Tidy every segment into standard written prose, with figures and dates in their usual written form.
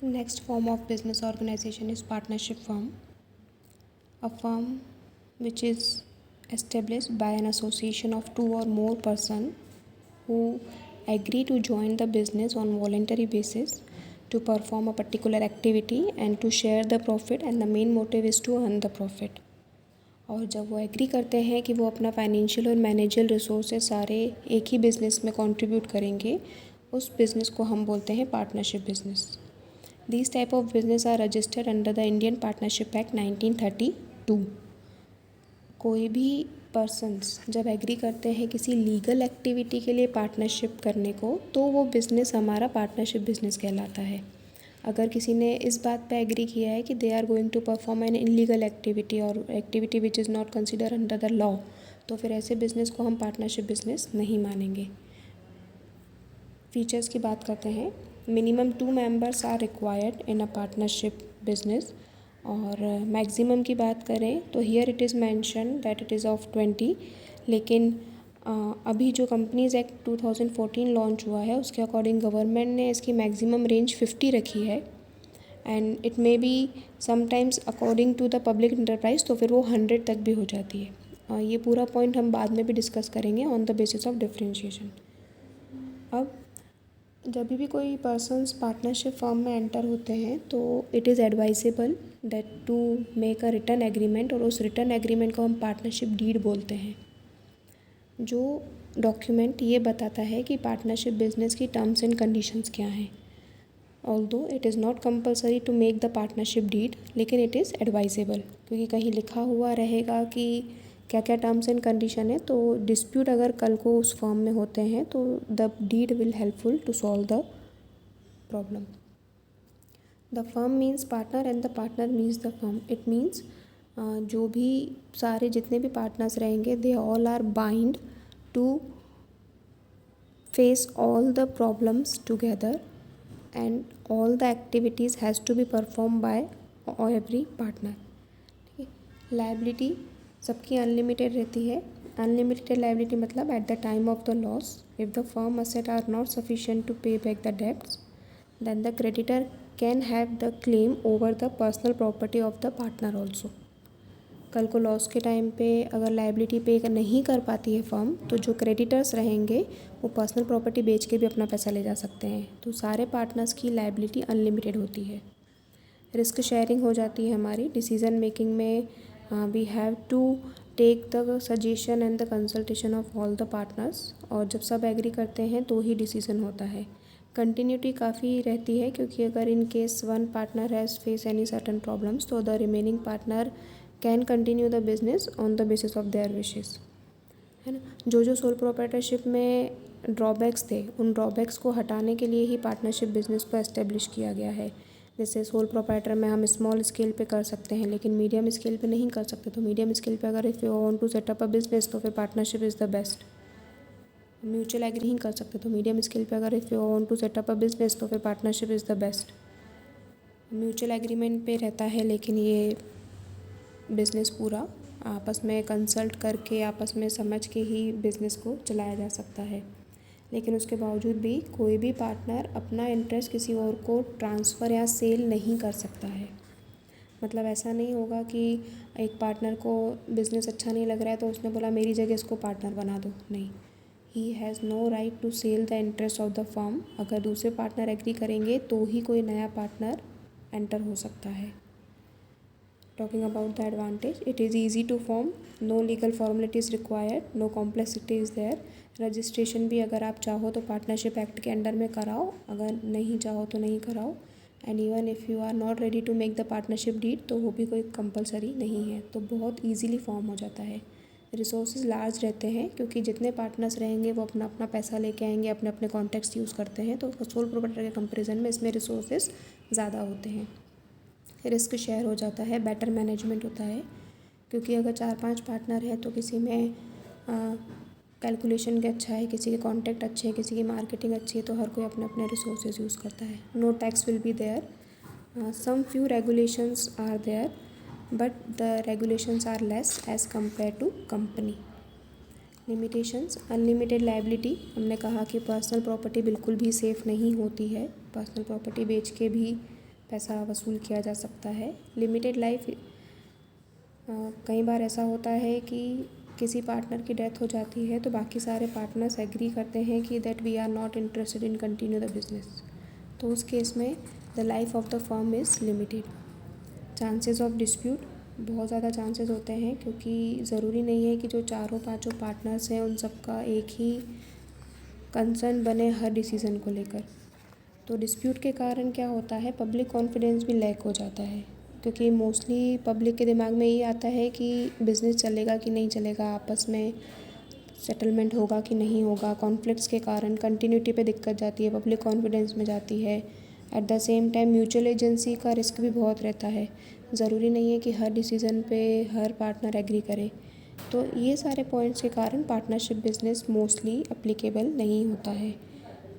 Next form of business organization is partnership firm. A firm which is established by an association of two or more persons who agree to join the business on voluntary basis to perform a particular activity and to share the profit, and the main motive is to earn the profit. और जब वो agree करते हैं कि वो अपना financial और मैनेजल resources सारे एक ही बिज़नेस में कंट्रीब्यूट करेंगे, उस बिज़नेस को हम बोलते हैं partnership business. These type of business are registered under the Indian Partnership Act 1932. कोई भी पर्सन्स जब एग्री करते हैं किसी लीगल एक्टिविटी के लिए पार्टनरशिप करने को, तो वो बिज़नेस हमारा पार्टनरशिप बिज़नेस कहलाता है. अगर किसी ने इस बात पे एग्री किया है कि they are going to perform an illegal activity और activity which is not consider under the law, तो फिर ऐसे बिज़नेस को हम पार्टनरशिप बिज़नेस नहीं मानेंगे. फीचर्स की बात करते हैं. Minimum 2 members are required in a partnership business. और मैक्सिमम की बात करें तो here it is mention that it is of 20. लेकिन अभी जो कंपनीज एक्ट 2014 लॉन्च हुआ है उसके अकॉर्डिंग गवर्नमेंट ने इसकी मैक्सिमम रेंज 50 रखी है. And it may be sometimes according to the public enterprise, तो फिर वो 100 तक भी हो जाती है. ये पूरा पॉइंट हम बाद में भी डिस्कस करेंगे on the basis of differentiation. अब जब भी कोई पर्सन्स पार्टनरशिप फर्म में एंटर होते हैं तो it is advisable that to make a written agreement, और उस रिटर्न एग्रीमेंट को हम पार्टनरशिप डीड बोलते हैं. जो डॉक्यूमेंट ये बताता है कि पार्टनरशिप बिजनेस की टर्म्स एंड कंडीशंस क्या हैं. Although it is not compulsory to make the partnership deed, लेकिन इट इज़ एडवाइजेबल, क्योंकि कहीं लिखा हुआ रहेगा कि क्या क्या टर्म्स एंड कंडीशन है, तो डिस्प्यूट अगर कल को उस फॉर्म में होते हैं तो the deed will helpful to solve the problem. The firm means partner and the partner means the firm. It means जो भी सारे जितने भी पार्टनर्स रहेंगे they all are bind to face all the problems together and all the activities has to be perform by every partner. ठीक है. Liability सबकी unlimited रहती है. अनलिमिटेड लायबिलिटी मतलब at the time of the loss if the firm asset are not sufficient to pay back the debts, then the creditor can have the claim over the personal property of the partner also. कल को loss के time पे अगर liability पे नहीं कर पाती है फर्म, तो जो क्रेडिटर्स रहेंगे वो पर्सनल प्रॉपर्टी बेच के भी अपना पैसा ले जा सकते हैं. तो सारे पार्टनर्स की लायबिलिटी अनलिमिटेड होती है. रिस्क शेयरिंग हो जाती है हमारी. डिसीजन मेकिंग में we have to take the suggestion and the consultation of all the partners, और जब सब एग्री करते हैं तो ही डिसीजन होता है. कंटिन्यूटी काफ़ी रहती है, क्योंकि अगर in case one partner has face any certain problems, तो the remaining partner can continue the business on the basis of their wishes, है ना. जो सोल प्रोप्राइटरशिप में ड्रॉबैक्स थे, उन ड्रॉबैक्स को हटाने के लिए ही पार्टनरशिप बिजनेस को एस्टेब्लिश किया गया है. जैसे सोल प्रोप्राइटर में हम स्मॉल स्केल पे कर सकते हैं, लेकिन मीडियम स्केल पे नहीं कर सकते. तो मीडियम स्केल पे अगर if you want to set up a business, तो फिर partnership is the best. Mutual agree नहीं कर सकते, तो मीडियम स्केल पे अगर if you want to set up a business, तो फिर partnership is the best. Mutual agreement पे रहता है, लेकिन ये बिज़नेस पूरा आपस में कंसल्ट करके आपस में समझ के ही बिज़नेस को चलाया जा सकता है. लेकिन उसके बावजूद भी कोई भी पार्टनर अपना इंटरेस्ट किसी और को ट्रांसफ़र या सेल नहीं कर सकता है. मतलब ऐसा नहीं होगा कि एक पार्टनर को बिज़नेस अच्छा नहीं लग रहा है तो उसने बोला मेरी जगह इसको पार्टनर बना दो. नहीं, he has no right to sell the interest of the firm. अगर दूसरे पार्टनर एग्री करेंगे तो ही कोई नया पार्टनर एंटर हो सकता है. Talking about the advantage, it is easy to form, no legal formalities required, no complexity is there. Registration भी अगर आप चाहो तो पार्टनरशिप एक्ट के अंडर में कराओ, अगर नहीं चाहो तो नहीं कराओ. And even if you are not ready to make the partnership deed, तो वो भी कोई कंपलसरी नहीं है. तो बहुत ईजीली फॉर्म हो जाता है. रिसोर्सेज लार्ज रहते हैं, क्योंकि जितने पार्टनर्स रहेंगे वो अपना अपना पैसा लेके आएंगे, अपने अपने कॉन्टैक्ट्स यूज़ करते हैं. तो सोल प्रोप्राइटर के कंपेरिजन में इसमें रिसोर्सेज ज़्यादा होते हैं. रिस्क शेयर हो जाता है, बेटर मैनेजमेंट होता है, क्योंकि अगर 4-5 पार्टनर है तो किसी में कैलकुलेशन के अच्छा है, किसी के कॉन्टैक्ट अच्छे हैं, किसी की मार्केटिंग अच्छी है, तो हर कोई अपने अपने रिसोर्सेज यूज़ करता है. No tax will be there. Some few regulations are there, but the regulations are less as compare to company. Limitations, unlimited liability. हमने कहा कि पर्सनल प्रॉपर्टी बिल्कुल भी सेफ़ नहीं होती है. पर्सनल प्रॉपर्टी बेच के भी पैसा वसूल किया जा सकता है। लिमिटेड लाइफ कई बार ऐसा होता है कि किसी पार्टनर की डेथ हो जाती है तो बाकी सारे पार्टनर्स एग्री करते हैं कि that we are not interested in continue the business, तो उस केस में the life of the firm is limited. Chances of dispute, बहुत ज़्यादा चांसेस होते हैं क्योंकि ज़रूरी नहीं है कि जो चारों पांचों पार्टनर्स हैं उन सबका एक ही कंसर्न बने हर डिसीज़न को लेकर। तो डिस्प्यूट के कारण क्या होता है, पब्लिक कॉन्फिडेंस भी लैक हो जाता है क्योंकि मोस्टली पब्लिक के दिमाग में ये आता है कि बिज़नेस चलेगा कि नहीं चलेगा, आपस में सेटलमेंट होगा कि नहीं होगा। कॉन्फ्लिक्ट्स के कारण कंटिन्यूटी पे दिक्कत जाती है, पब्लिक कॉन्फिडेंस में जाती है। At the same time mutual agency का रिस्क भी बहुत रहता है, ज़रूरी नहीं है कि हर डिसीज़न पे हर पार्टनर एग्री करे। तो ये सारे पॉइंट्स के कारण पार्टनरशिप बिजनेस मोस्टली अप्लीकेबल नहीं होता है।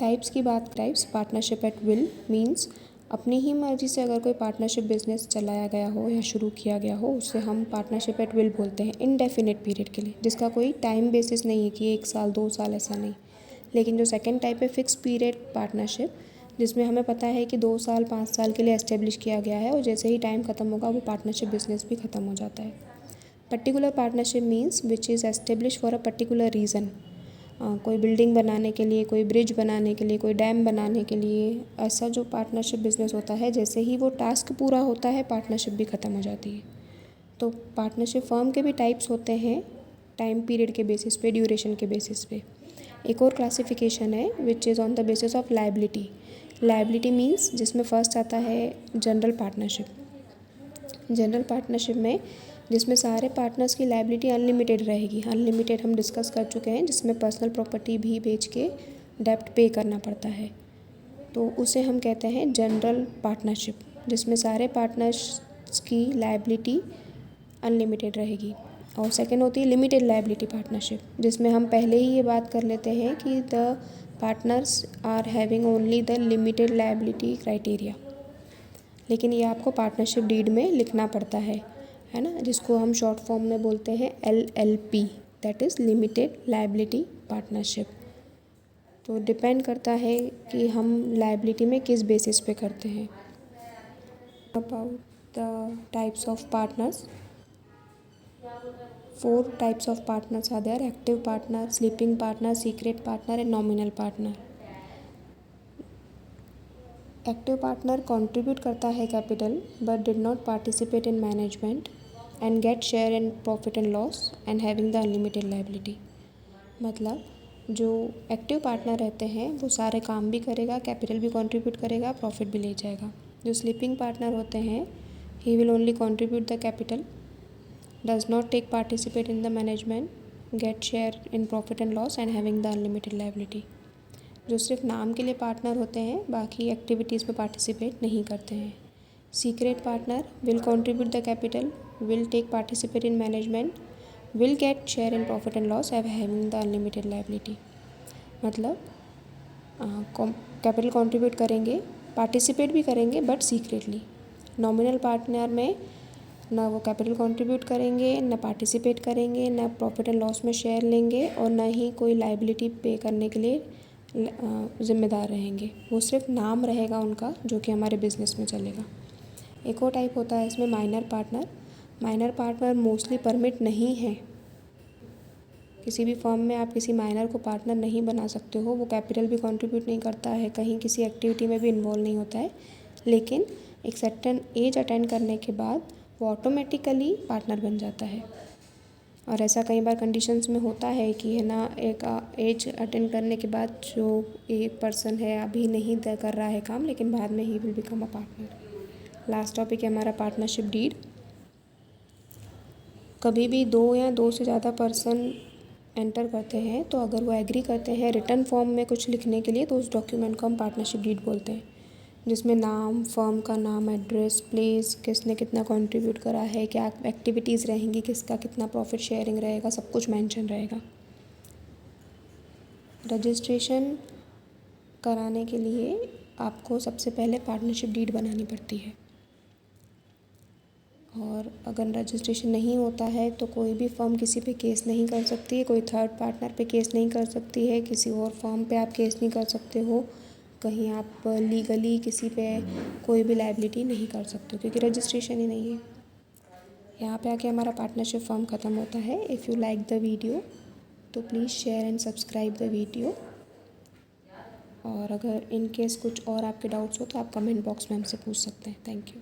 टाइप्स की बात, types partnership at will means अपनी ही मर्ज़ी से अगर कोई पार्टनरशिप बिजनेस चलाया गया हो या शुरू किया गया हो उससे हम पार्टनरशिप एट विल बोलते हैं, इनडेफिनेट पीरियड के लिए, जिसका कोई टाइम बेसिस नहीं है कि 1 साल 2 साल, ऐसा नहीं। लेकिन जो सेकंड टाइप है फिक्स पीरियड पार्टनरशिप, जिसमें हमें पता है कि 2 साल 5 साल के लिए एस्टेब्लिश किया गया है और जैसे ही टाइम ख़त्म होगा वो पार्टनरशिप बिजनेस भी ख़त्म हो जाता है। Particular partnership means which is establish for a particular reason, कोई बिल्डिंग बनाने के लिए, कोई ब्रिज बनाने के लिए, कोई डैम बनाने के लिए, ऐसा जो पार्टनरशिप बिजनेस होता है जैसे ही वो टास्क पूरा होता है पार्टनरशिप भी ख़त्म हो जाती है। तो पार्टनरशिप फर्म के भी टाइप्स होते हैं, टाइम पीरियड के बेसिस पे, ड्यूरेशन के बेसिस पे। एक और क्लासिफिकेशन है which is on the basis of liability. Liability means जिसमें फर्स्ट आता है जनरल पार्टनरशिप। जनरल पार्टनरशिप में जिसमें सारे पार्टनर्स की लायबिलिटी अनलिमिटेड रहेगी। अनलिमिटेड हम डिस्कस कर चुके हैं, जिसमें पर्सनल प्रॉपर्टी भी बेच के डेप्ट पे करना पड़ता है, तो उसे हम कहते हैं जनरल पार्टनरशिप, जिसमें सारे पार्टनर्स की लायबिलिटी अनलिमिटेड रहेगी। और सेकंड होती है लिमिटेड लायबिलिटी पार्टनरशिप, जिसमें हम पहले ही ये बात कर लेते हैं कि the partners are having only the limited liability criteria, लेकिन ये आपको पार्टनरशिप डीड में लिखना पड़ता है ना, जिसको हम शॉर्ट फॉर्म में बोलते हैं LLP, that is limited liability partnership. तो डिपेंड करता है कि हम लायबिलिटी में किस बेसिस पे करते हैं। About the types of partners, 4 types of partners are there: active partner, sleeping partner, secret partner and nominal partner. Active partner contribute करता है capital but did not participate in management and get share in profit and loss and having the unlimited liability. मतलब जो active partner रहते हैं वो सारे काम भी करेगा, कैपिटल भी कंट्रीब्यूट करेगा, प्रॉफिट भी ले जाएगा। जो स्लीपिंग पार्टनर होते हैं he will only contribute the capital, does not take participate in the management, get share in profit and loss and having the unlimited liability. जो सिर्फ नाम के लिए पार्टनर होते हैं, बाकी एक्टिविटीज़ में पार्टिसिपेट नहीं करते हैं। Secret partner will contribute the capital, will take participate in management, will get share in profit and loss and having the unlimited liability. मतलब कैपिटल कंट्रीब्यूट करेंगे, पार्टिसिपेट भी करेंगे बट सीक्रेटली। नॉमिनल पार्टनर में ना वो कैपिटल कंट्रीब्यूट करेंगे, ना participate करेंगे, ना प्रॉफिट एंड लॉस में शेयर लेंगे और ना ही कोई लायबिलिटी पे करने के लिए ज़िम्मेदार रहेंगे। वो सिर्फ नाम रहेगा उनका जो कि हमारे बिज़नेस में चलेगा। एक और टाइप होता है इसमें minor partner. Minor partner mostly permit नहीं है, किसी भी फर्म में आप किसी माइनर को पार्टनर नहीं बना सकते हो। वो कैपिटल भी कंट्रीब्यूट नहीं करता है, कहीं किसी एक्टिविटी में भी इन्वॉल्व नहीं होता है, लेकिन एक सर्टेन एज अटेंड करने के बाद वो ऑटोमेटिकली पार्टनर बन जाता है। और ऐसा कई बार कंडीशंस में होता है कि है ना, एक एज अटेंड करने के बाद जो एक पर्सन है अभी नहीं कर रहा है काम, लेकिन बाद में he will become a partner. Last topic है हमारा पार्टनरशिप डीड। कभी भी 2 या 2 से ज़्यादा पर्सन एंटर करते हैं तो अगर वो एग्री करते हैं रिटर्न फॉर्म में कुछ लिखने के लिए तो उस डॉक्यूमेंट को हम पार्टनरशिप डीड बोलते हैं, जिसमें नाम, फर्म का नाम, एड्रेस, प्लेस, किसने कितना कंट्रीब्यूट करा है, क्या एक्टिविटीज़ रहेंगी, किसका कितना प्रॉफिट शेयरिंग रहेगा, सब कुछ मेंशन रहेगा। रजिस्ट्रेशन कराने के लिए आपको सबसे पहले पार्टनरशिप डीड बनानी पड़ती है, और अगर रजिस्ट्रेशन नहीं होता है तो कोई भी फर्म किसी पे केस नहीं कर सकती है, कोई थर्ड पार्टनर पे केस नहीं कर सकती है, किसी और फर्म पे आप केस नहीं कर सकते हो, कहीं आप लीगली किसी पे कोई भी लाइबिलिटी नहीं कर सकते हो, क्योंकि रजिस्ट्रेशन ही नहीं है। यहाँ पे आके हमारा पार्टनरशिप फॉर्म ख़त्म होता है। If you like the video तो please share and subscribe the video. और अगर इन केस कुछ और आपके डाउट्स हो तो आप कमेंट बॉक्स में हमसे पूछ सकते हैं। Thank you.